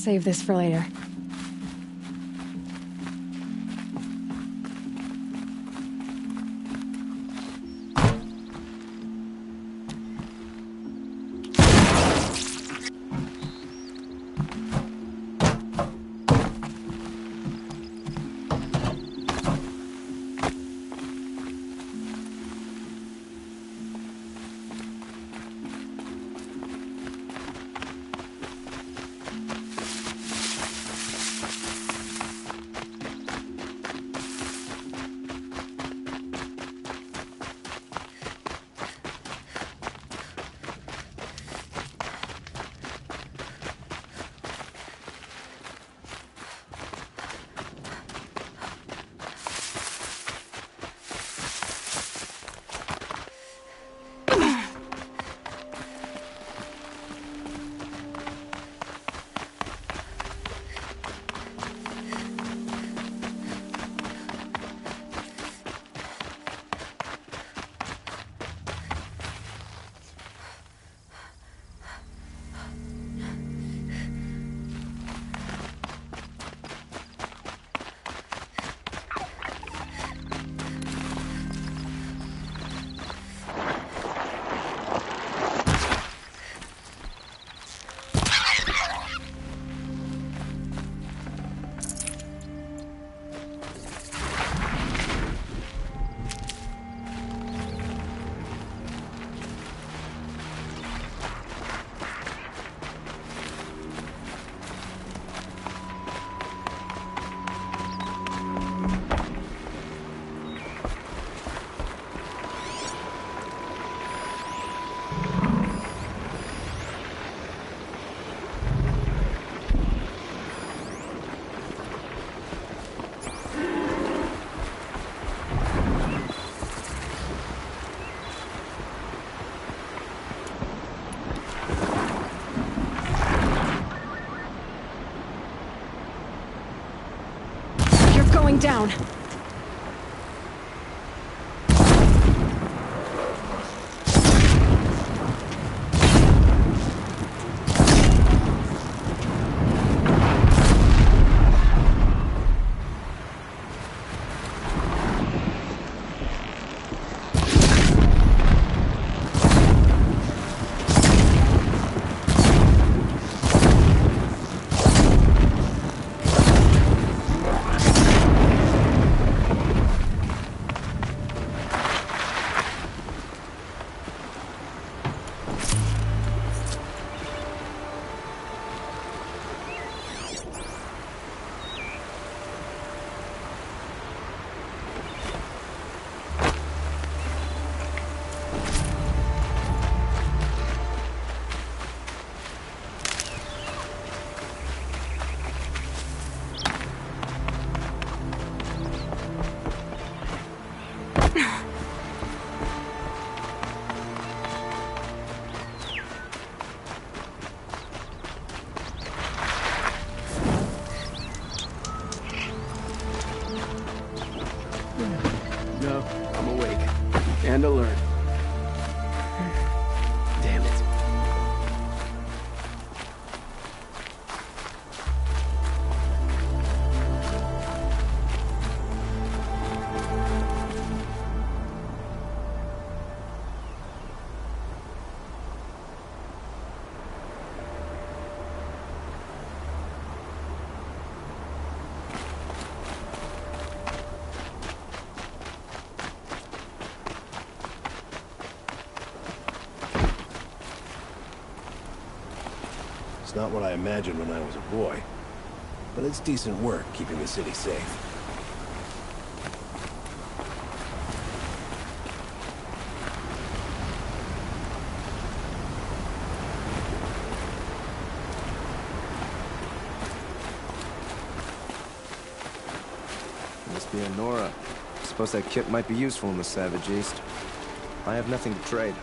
save this for later. Going down. No, I'm awake. And alert. Damn it. It's not what I imagined when I was a boy, but it's decent work keeping the city safe. Must be a Nora. Suppose that kit might be useful in the Savage East. I have nothing to trade.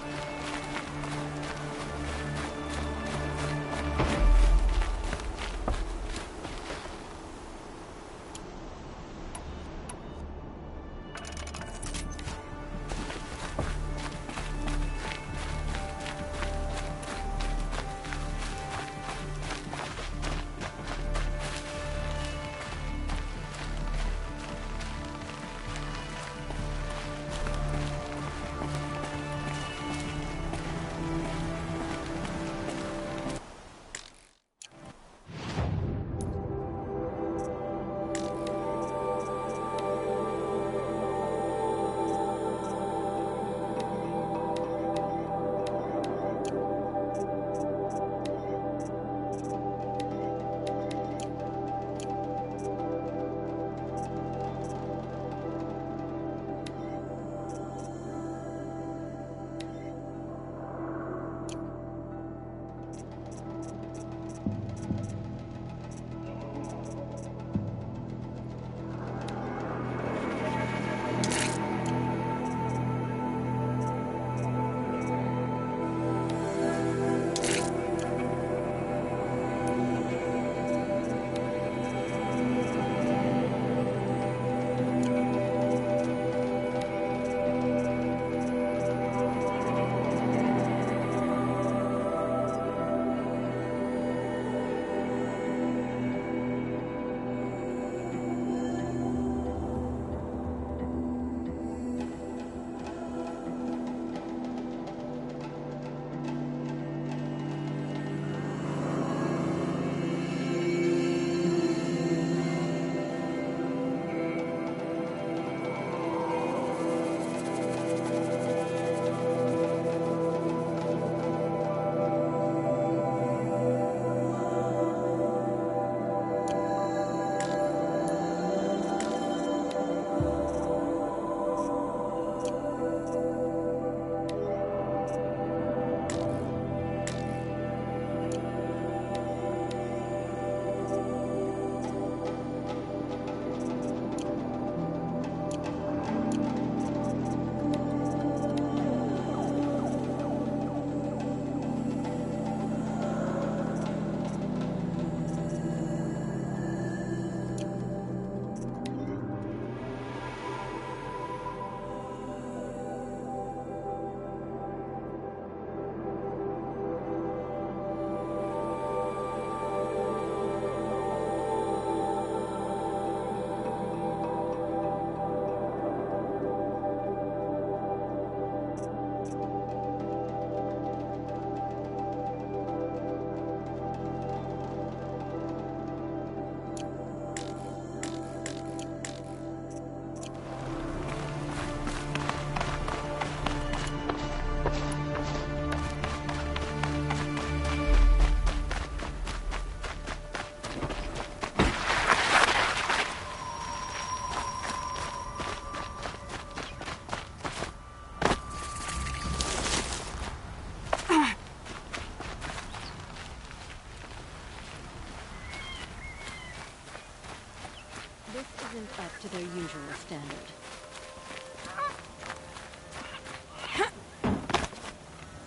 usual standard.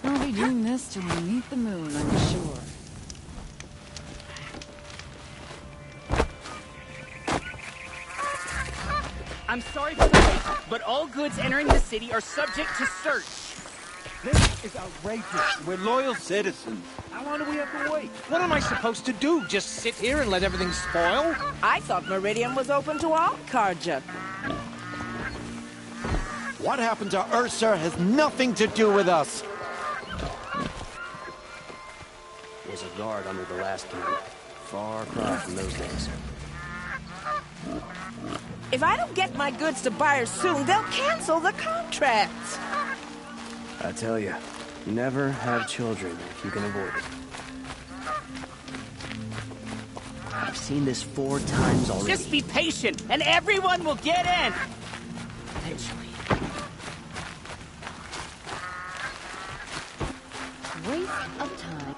We'll be doing this till we meet the moon, I'm sure. I'm sorry for the wait, but all goods entering the city are subject to search. This is outrageous. We're loyal citizens. How long do we have to wait? What am I supposed to do? Just sit here and let everything spoil? I thought Meridian was open to all, Carja. What happened to Ursa has nothing to do with us. Was a guard under the last king. Far cry from those days. If I don't get my goods to buyers soon, they'll cancel the contract. I tell you, never have children if you can avoid it. I've seen this 4 times already. Just be patient, and everyone will get in. Eventually. Waste of time.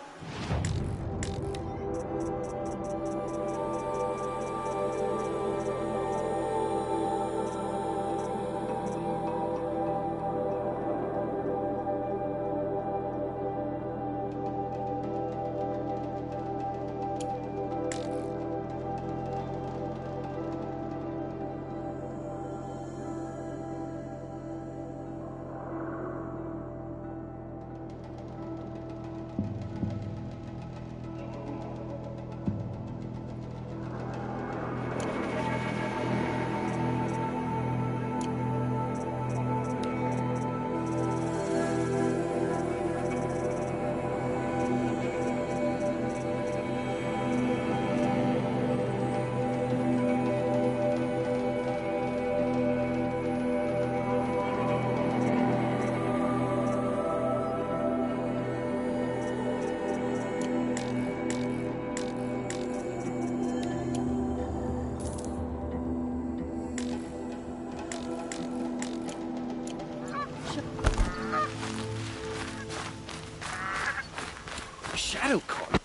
Shadow Card.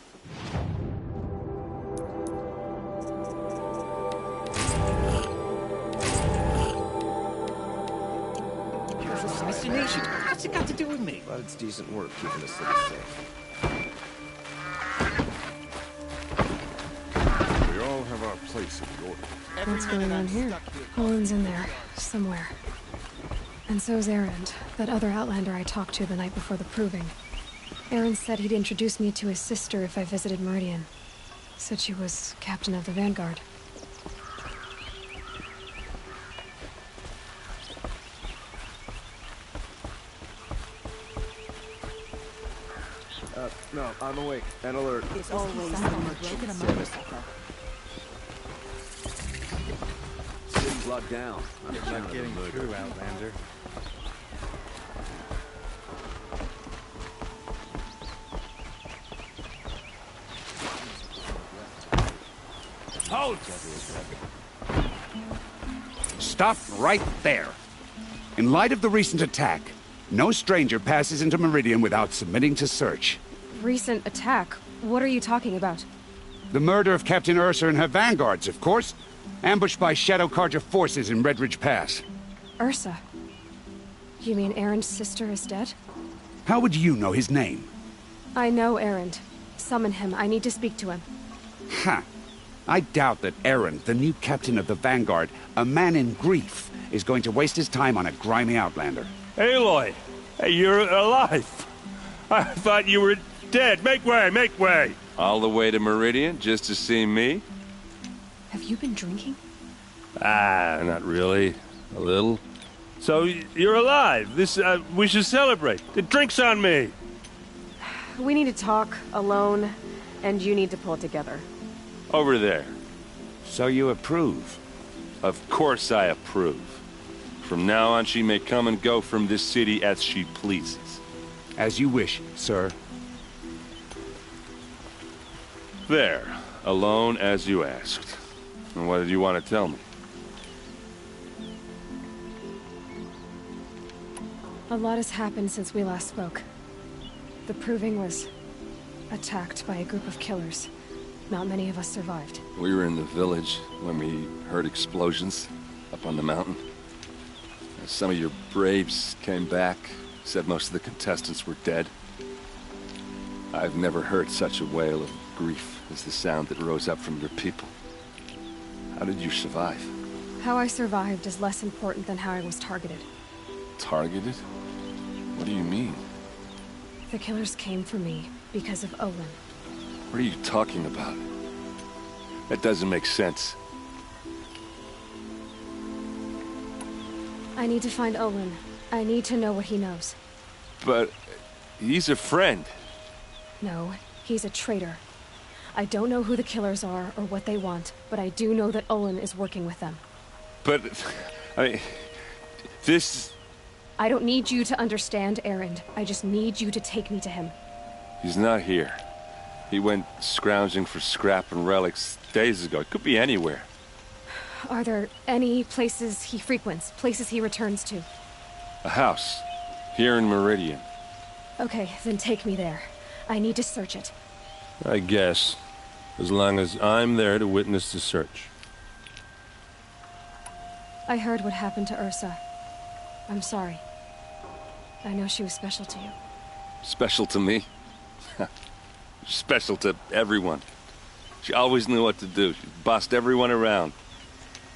Here's assassination. What's it got to do with me? But it's decent work keeping the city safe. We all have our place in the order. What's going on here? Colin's in there, somewhere. And so's Erend, that other Outlander I talked to the night before the proving. Erend said he'd introduce me to his sister if I visited Meridian. Said she was captain of the Vanguard. No, I'm awake and alert. It's always the merchant service. City's locked down. You're not getting through, Outlander. Halt! Stop right there. In light of the recent attack, no stranger passes into Meridian without submitting to search. Recent attack? What are you talking about? The murder of Captain Ursa and her vanguards, of course. Ambushed by Shadow Carja forces in Redridge Pass. Ursa? You mean Erend's sister is dead? How would you know his name? I know Erend. Summon him. I need to speak to him. Ha! I doubt that Erend, the new captain of the Vanguard, a man in grief, is going to waste his time on a grimy Outlander. Aloy! Hey, you're alive! I thought you were dead. Make way, make way! All the way to Meridian just to see me? Have you been drinking? Ah, not really. A little. So, you're alive. We should celebrate. The drink's on me. We need to talk, alone, and you need to pull it together. Over there. So you approve? Of course I approve. From now on, she may come and go from this city as she pleases. As you wish, sir. There. Alone as you asked. And what did you want to tell me? A lot has happened since we last spoke. The Proving was attacked by a group of killers. Not many of us survived. We were in the village when we heard explosions. up on the mountain. Some of your braves came back, said most of the contestants were dead. I've never heard such a wail of grief as the sound that rose up from your people. How did you survive? How I survived is less important than how I was targeted. Targeted? What do you mean? The killers came for me because of Olin. What are you talking about? That doesn't make sense. I need to find Olin. I need to know what he knows. But he's a friend. No, he's a traitor. I don't know who the killers are or what they want, but I do know that Olin is working with them. But, I mean, this... I don't need you to understand, Erend. I just need you to take me to him. He's not here. He went scrounging for scrap and relics days ago. It could be anywhere. Are there any places he frequents, places he returns to? A house, here in Meridian. Okay, then take me there. I need to search it. I guess. As long as I'm there to witness the search. I heard what happened to Ursa. I'm sorry. I know she was special to you. Special to me? Special to everyone. She always knew what to do. She bossed everyone around.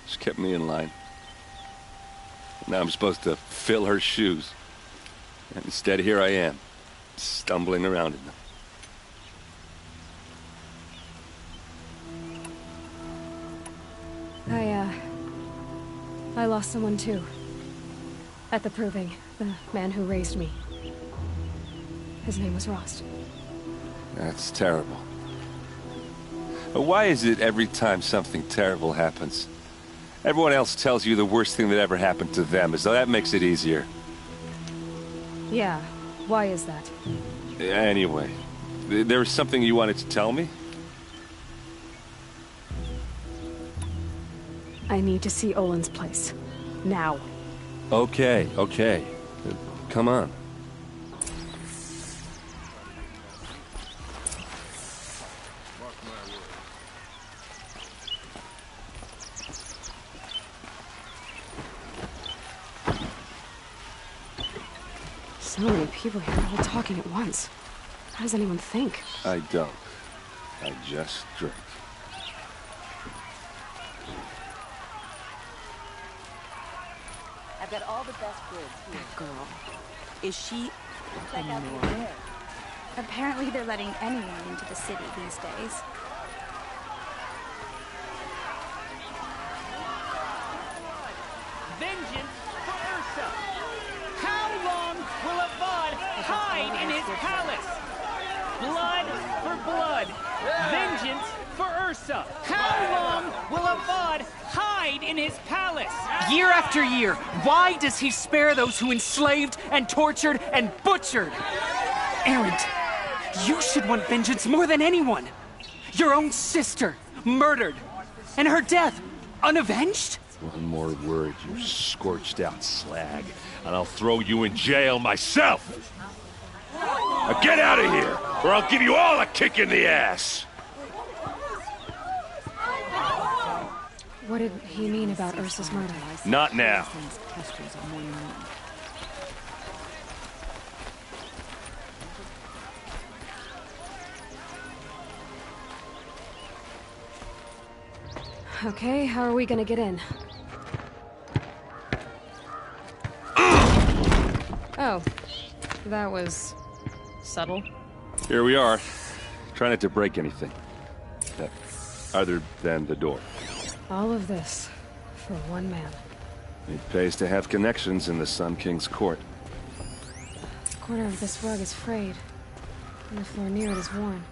She kept me in line. Now I'm supposed to fill her shoes. And instead, here I am, stumbling around in them. I lost someone too. At the Proving, the man who raised me. His name was Rost. That's terrible. But why is it every time something terrible happens, everyone else tells you the worst thing that ever happened to them, as though that makes it easier? Yeah, why is that? Anyway, there was something you wanted to tell me? I need to see Olin's place. Now. Okay. Come on. So many people here, all talking at once. How does anyone think? I don't. I just drink. I've got all the best goods here. That girl. Is she anymore? Apparently they're letting anyone into the city these days. Vengeance for Ursa! How long will Avad hide in his palace? Blood for blood! Vengeance for Ursa! How long will Avad hide in his palace? Year after year, why does he spare those who enslaved and tortured and butchered? Erend, you should want vengeance more than anyone. Your own sister, murdered, and her death, unavenged? One more word, you scorched-out slag, and I'll throw you in jail myself! Now get out of here, or I'll give you all a kick in the ass! What did he mean about Ursa's murder? Not now. Okay, how are we gonna get in? Oh, that was subtle. Here we are. Try not to break anything. Other than the door. All of this for one man. It pays to have connections in the Sun King's court. The corner of this rug is frayed, and the floor near it is worn.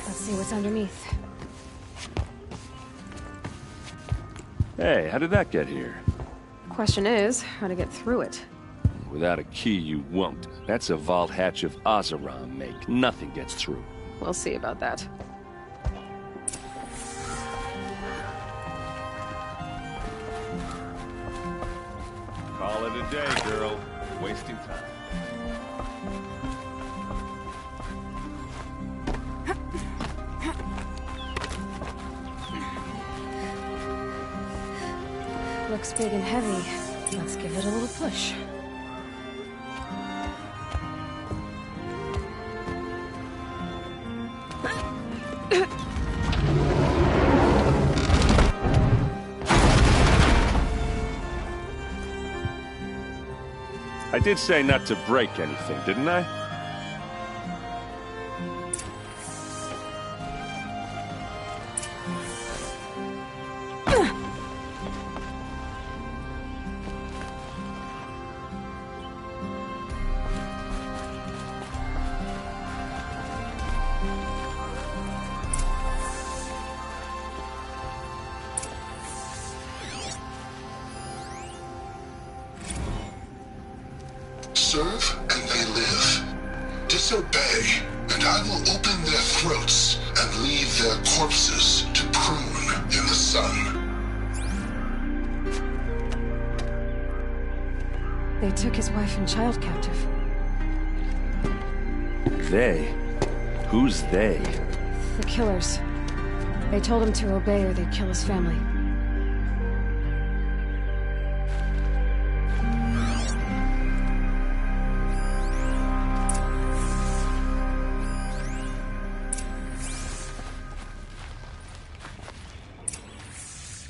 Let's see what's underneath. Hey, how did that get here? Question is, how to get through it. Without a key, you won't. That's a vault hatch of Oseram make. Nothing gets through. We'll see about that. Call it a day, girl. Wasting time. Looks big and heavy. Let's give it a little push. I did say not to break anything, didn't I? Serve and they live. Disobey, and I will open their throats and leave their corpses to prune in the sun. They took his wife and child captive. They? Who's they? The killers. They told him to obey or they'd kill his family.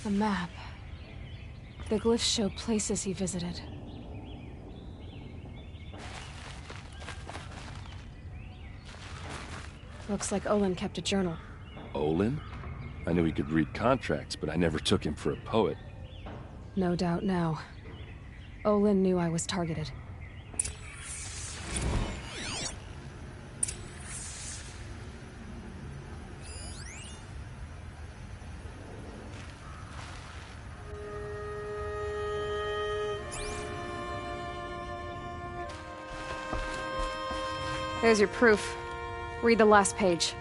A map. The glyphs show places he visited. Looks like Olin kept a journal. Olin? I knew he could read contracts, but I never took him for a poet. No doubt now. Olin knew I was targeted. There's your proof. Read the last page.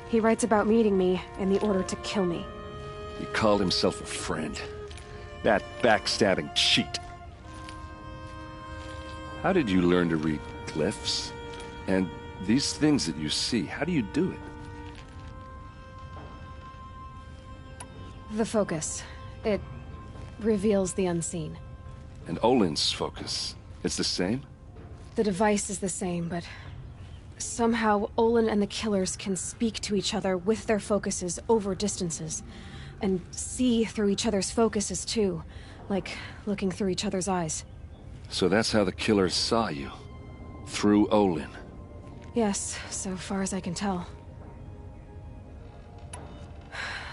He writes about meeting me in the order to kill me. He called himself a friend. That backstabbing cheat. How did you learn to read glyphs? And these things that you see, how do you do it? The focus. It reveals the unseen. And Olin's focus, it's the same? The device is the same, but somehow Olin and the killers can speak to each other with their focuses over distances. And see through each other's focuses, too. Like looking through each other's eyes. So that's how the killers saw you? Through Olin? Yes, so far as I can tell.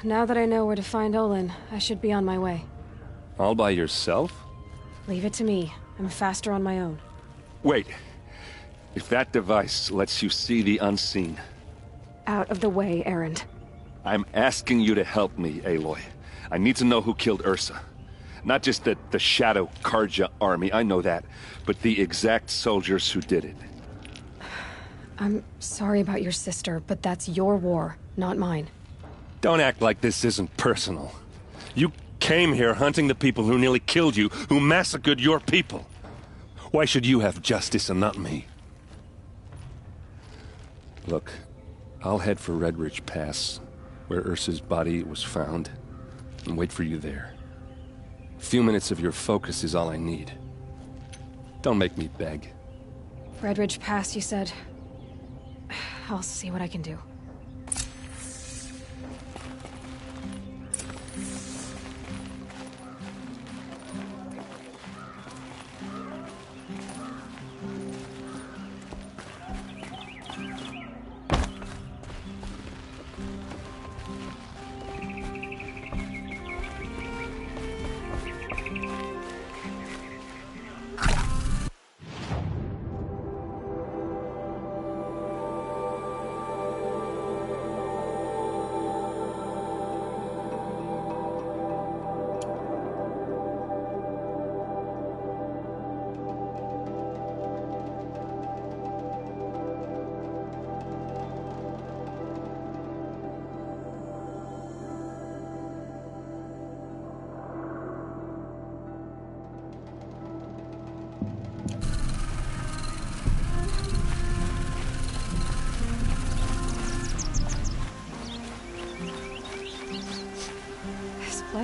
Now that I know where to find Olin, I should be on my way. All by yourself? Leave it to me. I'm faster on my own. Wait. If that device lets you see the unseen... Out of the way, Erend. I'm asking you to help me, Aloy. I need to know who killed Ursa. Not just the Shadow Karja army, I know that, but the exact soldiers who did it. I'm sorry about your sister, but that's your war, not mine. Don't act like this isn't personal. You came here hunting the people who nearly killed you, who massacred your people. Why should you have justice and not me? Look, I'll head for Redridge Pass, where Ursa's body was found, and wait for you there. A few minutes of your focus is all I need. Don't make me beg. Redridge Pass, you said? I'll see what I can do.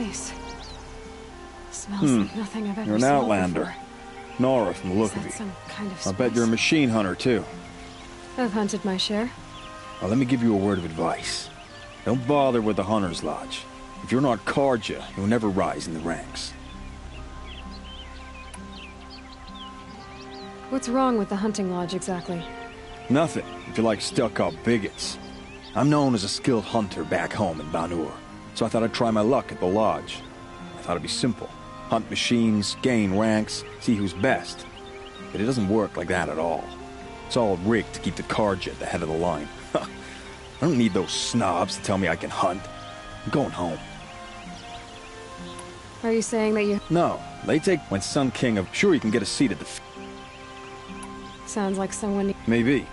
place. Smells like nothing I've ever You're an smelled outlander. before. Nora from the look Is of that you. some kind of I bet you're a spice? machine hunter, too. I've hunted my share. Well, let me give you a word of advice. Don't bother with the Hunter's Lodge. If you're not Carja, you'll never rise in the ranks. What's wrong with the hunting lodge exactly? Nothing, if you like stuck-up bigots. I'm known as a skilled hunter back home in Banur, so I thought I'd try my luck at the lodge. I thought it'd be simple. Hunt machines, gain ranks, see who's best. But it doesn't work like that at all. It's all rigged to keep the Carja at the head of the line. I don't need those snobs to tell me I can hunt. I'm going home. Are you saying that you... No, they take when Sun King of... Sure, you can get a seat at the... Sounds like someone... Maybe.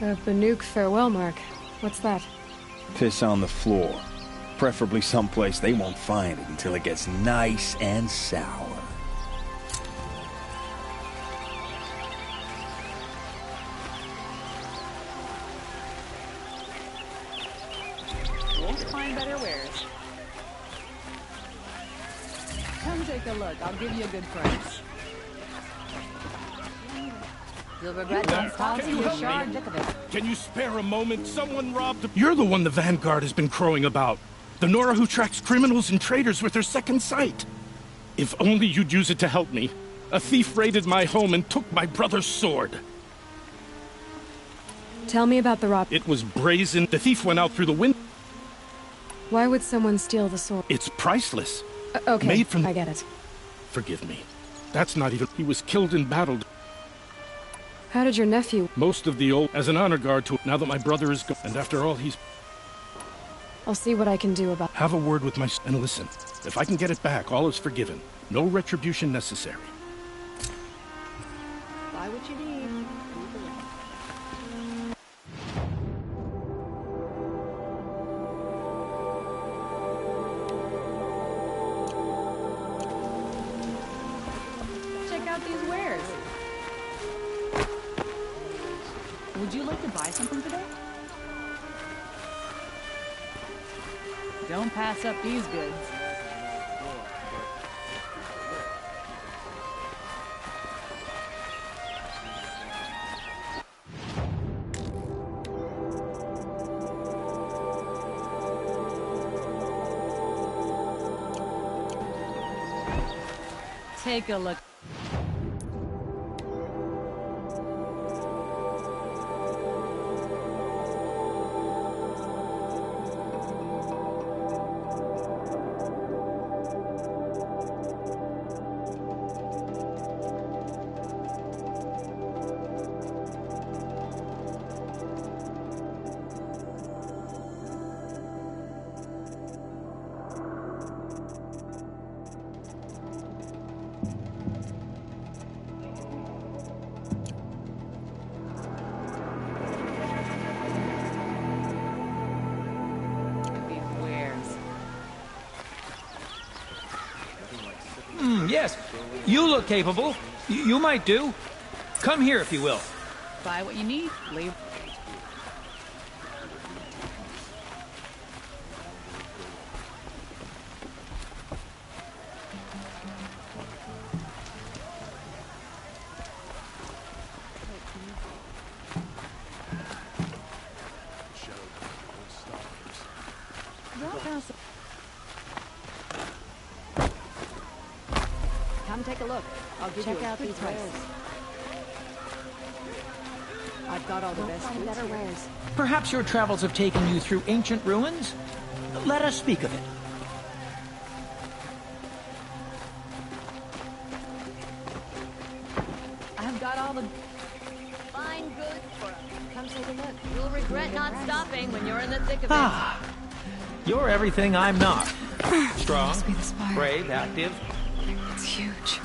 A Banuk farewell mark. What's that? Piss on the floor. Preferably someplace they won't find it until it gets nice and sour. Won't find better wares. Come take a look. I'll give you a good price. You'll regret not tossing your shard look of it. Can you spare a moment? Someone robbed... You're the one the Vanguard has been crowing about. The Nora who tracks criminals and traitors with her second sight. If only you'd use it to help me. A thief raided my home and took my brother's sword. Tell me about the rob... It was brazen. The thief went out through the window. Why would someone steal the sword? It's priceless. Okay, Made from... I get it. Forgive me. That's not even... He was killed in battle. How did your nephew... Most of the old... As an honor guard to... Now that my brother is gone. And after all, he's... I'll see what I can do about... Have a word with my... And listen. If I can get it back, all is forgiven. No retribution necessary. Buy what you need. Check out these wares. Would you like to buy something today? Don't pass up these goods. Take a look. Yes, you look capable. You might do. Come here if you will. Buy what you need, leave. Come take a look. I'll give Check you a out good these price. wares. I've got all the best find goods better here. wares. Perhaps your travels have taken you through ancient ruins? Let us speak of it. I've got all the Fine goods for us. Come take a look. You'll regret not stopping when you're in the thick of it. Ah, you're everything I'm not. Strong, Must be the spire. brave, active. It's huge.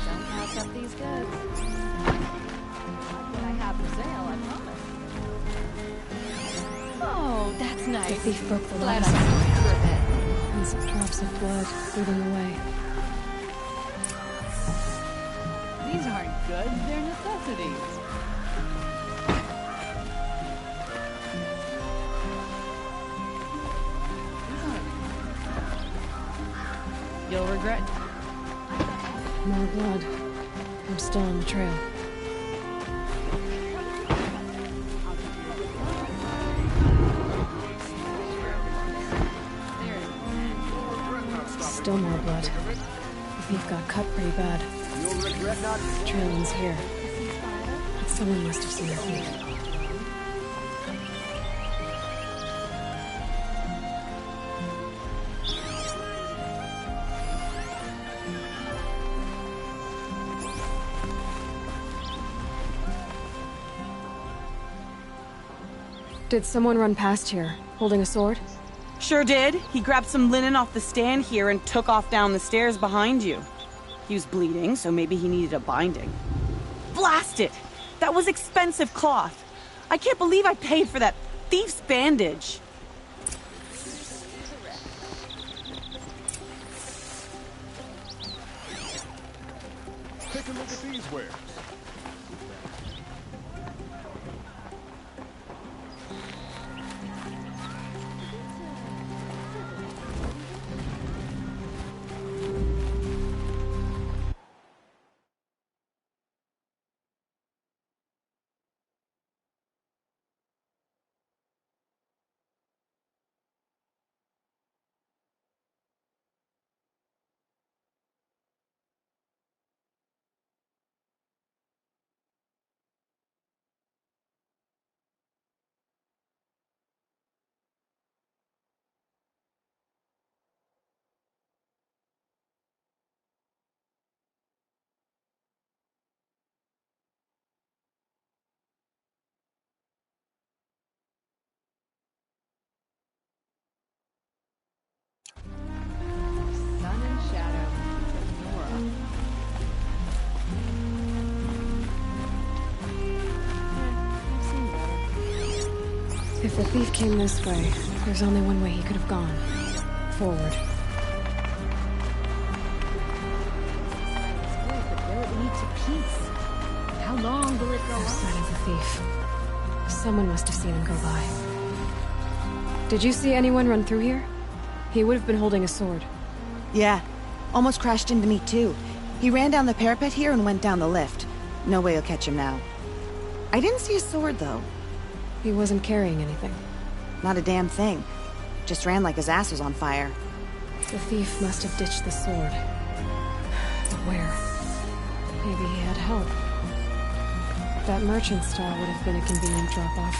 Don't pass up these goods. What I have for sale, I promise. Oh, that's nice. The thief broke the Glad last I could a bit. and some drops of blood leading the way. These aren't goods, they're necessities. You'll regret. More blood. I'm still on the trail. Still more blood. The thief got cut pretty bad. The trail ends here. But someone must have seen the thief. Did someone run past here, holding a sword? Sure did. He grabbed some linen off the stand here and took off down the stairs behind you. He was bleeding, so maybe he needed a binding. Blast it! That was expensive cloth. I can't believe I paid for that thief's bandage. Take a look at these wares. Sun and shadow. Nora. If the thief came this way, there's only one way he could have gone. Forward. But will it lead to peace? How long will it go No on? sign of the thief. Someone must have seen him go by. Did you see anyone run through here? He would have been holding a sword. Yeah. Almost crashed into me, too. He ran down the parapet here and went down the lift. No way you'll catch him now. I didn't see a sword, though. He wasn't carrying anything. Not a damn thing. Just ran like his ass was on fire. The thief must have ditched the sword. But where? Maybe he had help. That merchant stall would have been a convenient drop-off.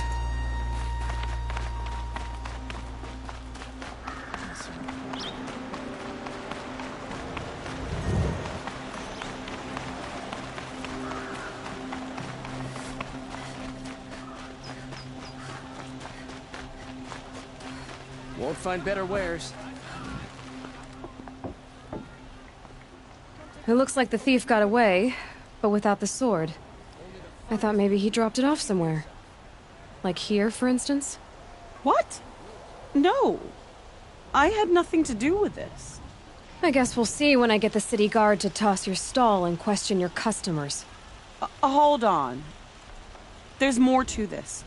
Won't find better wares. It looks like the thief got away, but without the sword. I thought maybe he dropped it off somewhere. Like here, for instance? What? No. I had nothing to do with this. I guess we'll see when I get the city guard to toss your stall and question your customers. Hold on. There's more to this.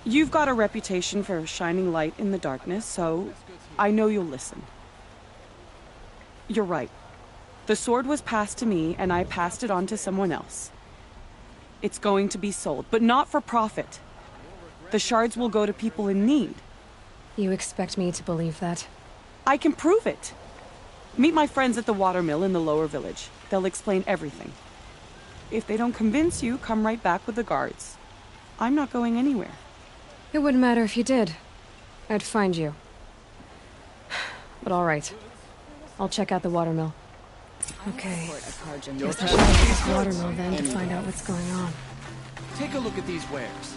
You've got a reputation for shining light in the darkness, so I know you'll listen. You're right. The sword was passed to me, and I passed it on to someone else. It's going to be sold, but not for profit. The shards will go to people in need. You expect me to believe that? I can prove it. Meet my friends at the watermill in the lower village. They'll explain everything. If they don't convince you, come right back with the guards. I'm not going anywhere. It wouldn't matter if you did. I'd find you. But all right. I'll check out the watermill. Okay. Guess I should check this watermill then to find out what's going on. Take a look at these wares.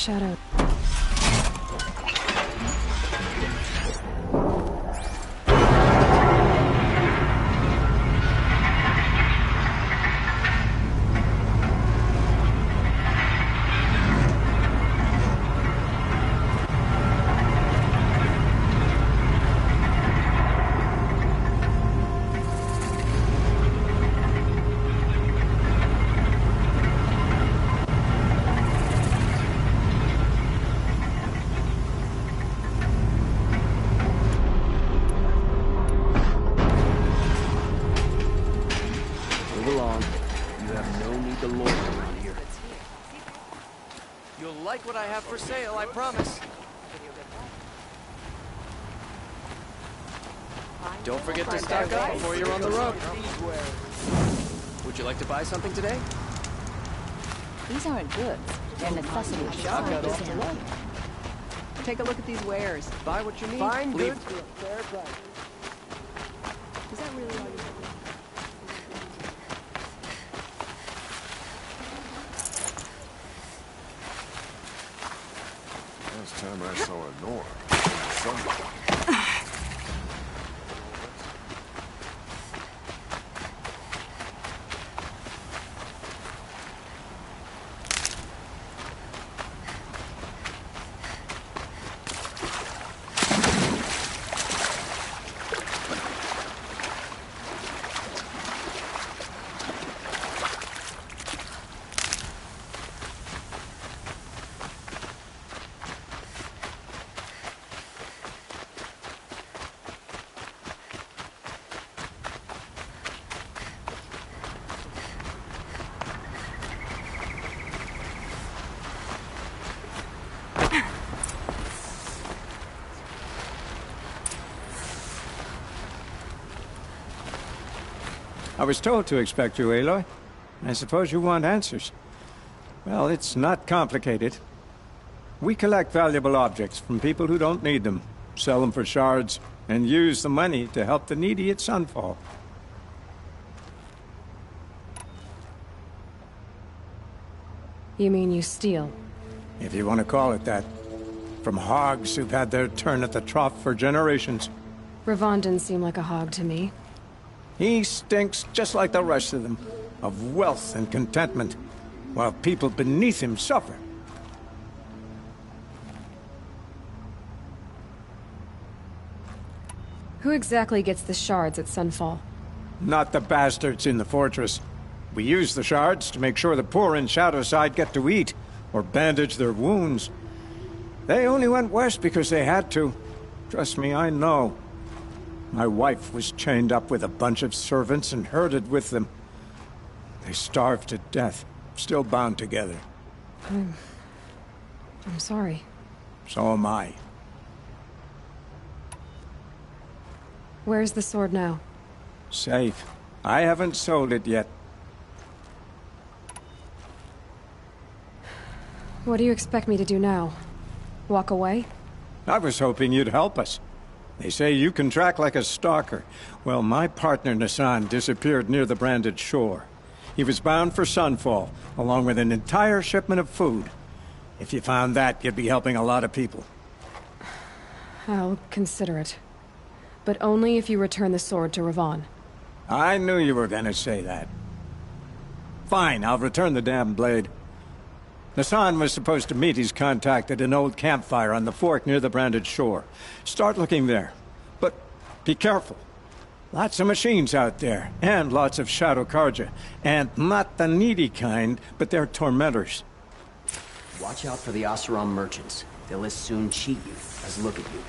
shadow. Like what I have for sale, I promise. Don't forget to stock up before you're on the road. Would you like to buy something today? These aren't goods. They're necessities. Shotgun off to run. Take a look at these wares. Buy what you need. Fine Leave. goods for a fair price. Is that really all you're doing? Last time I saw a Nora, I was told to expect you, Aloy. I suppose you want answers. Well, it's not complicated. We collect valuable objects from people who don't need them, sell them for shards, and use the money to help the needy at Sunfall. You mean you steal? If you want to call it that. From hogs who've had their turn at the trough for generations. Ravon didn't seem like a hog to me. He stinks just like the rest of them, of wealth and contentment, while people beneath him suffer. Who exactly gets the shards at Sunfall? Not the bastards in the fortress. We use the shards to make sure the poor in Shadowside get to eat, or bandage their wounds. They only went west because they had to. Trust me, I know. My wife was chained up with a bunch of servants and herded with them. They starved to death, still bound together. I'm sorry. So am I. Where's the sword now? Safe. I haven't sold it yet. What do you expect me to do now? Walk away? I was hoping you'd help us. They say you can track like a stalker. Well, my partner Nassan disappeared near the Branded Shore. He was bound for Sunfall, along with an entire shipment of food. If you found that, you'd be helping a lot of people. I'll consider it. But only if you return the sword to Ravon. I knew you were gonna say that. Fine, I'll return the damn blade. Nassan was supposed to meet his contact at an old campfire on the fork near the Branded Shore. Start looking there. But be careful. Lots of machines out there, and lots of Shadow Carja. And not the needy kind, but they're tormentors. Watch out for the Oseram merchants. They'll as soon cheat you as look at you.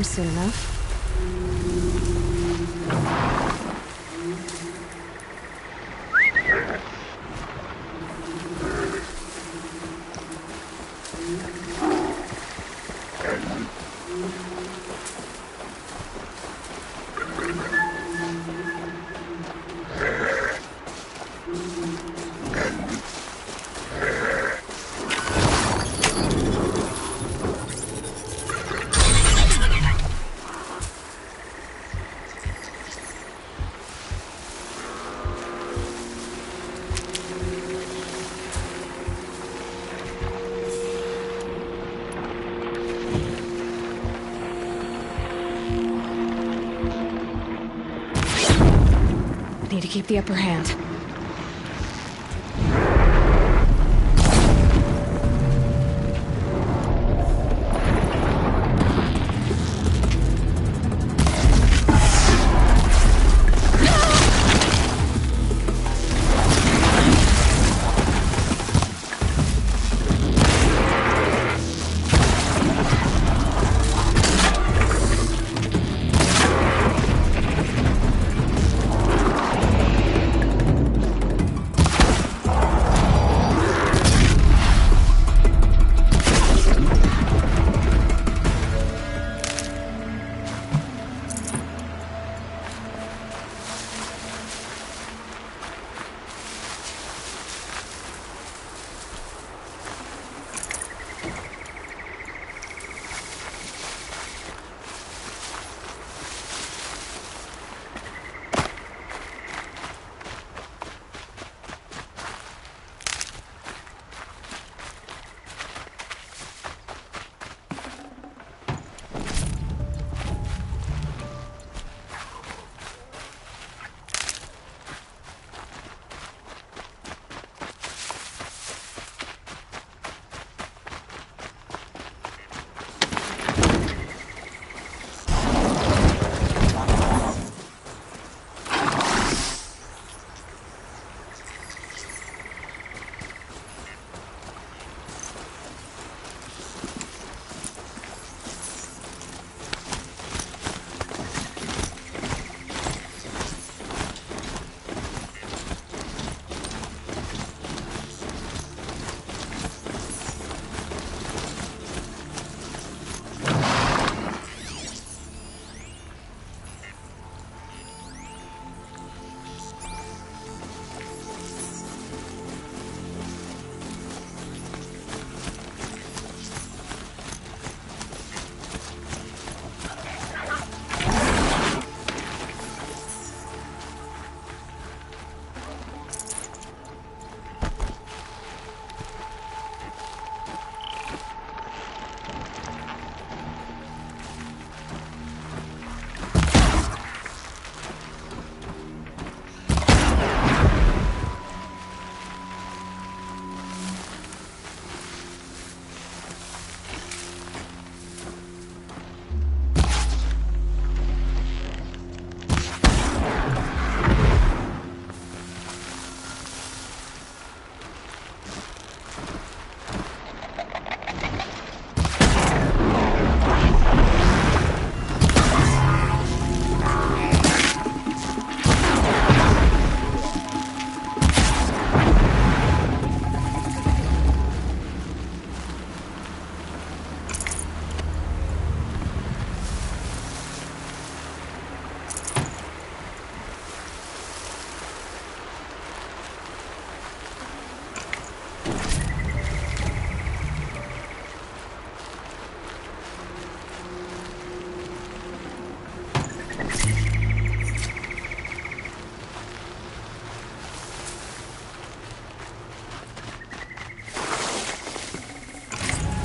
around soon enough. Need to keep the upper hand.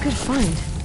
Good find.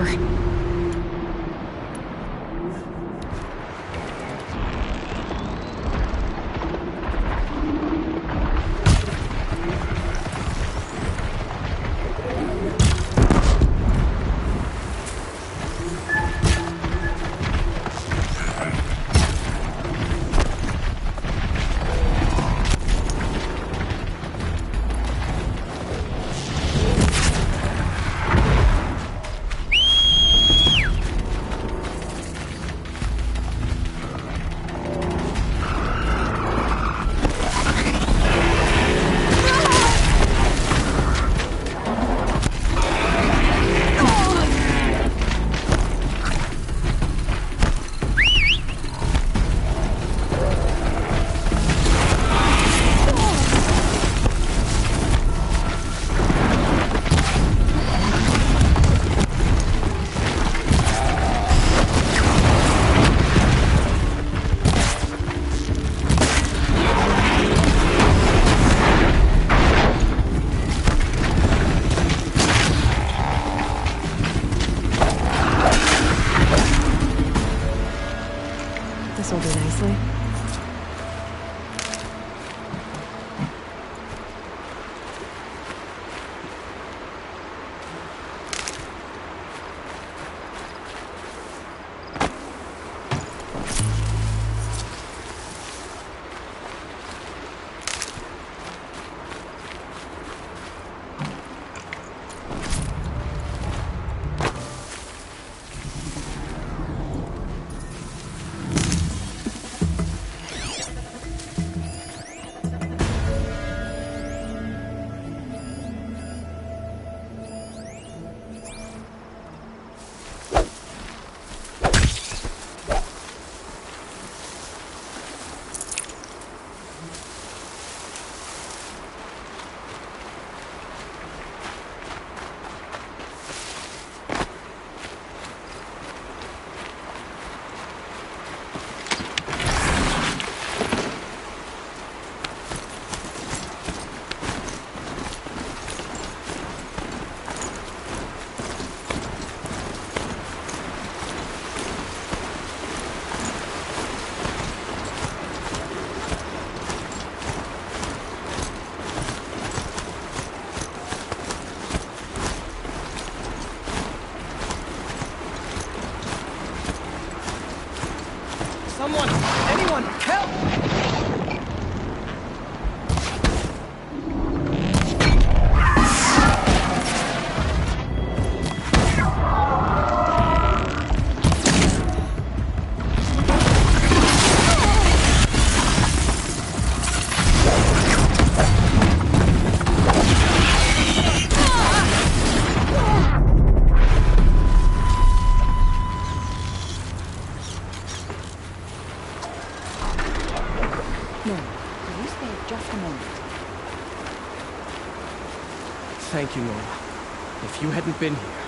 over. This'll do nicely. Someone! Anyone! Help! Thank you, Nora. If you hadn't been here...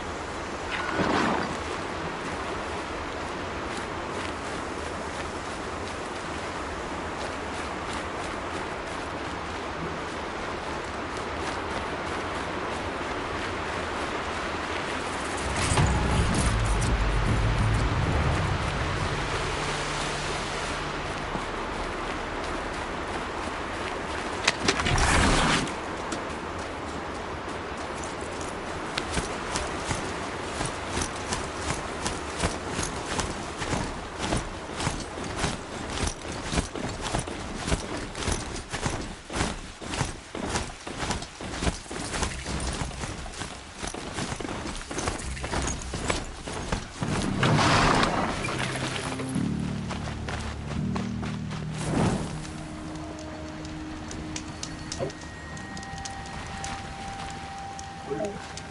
Oh.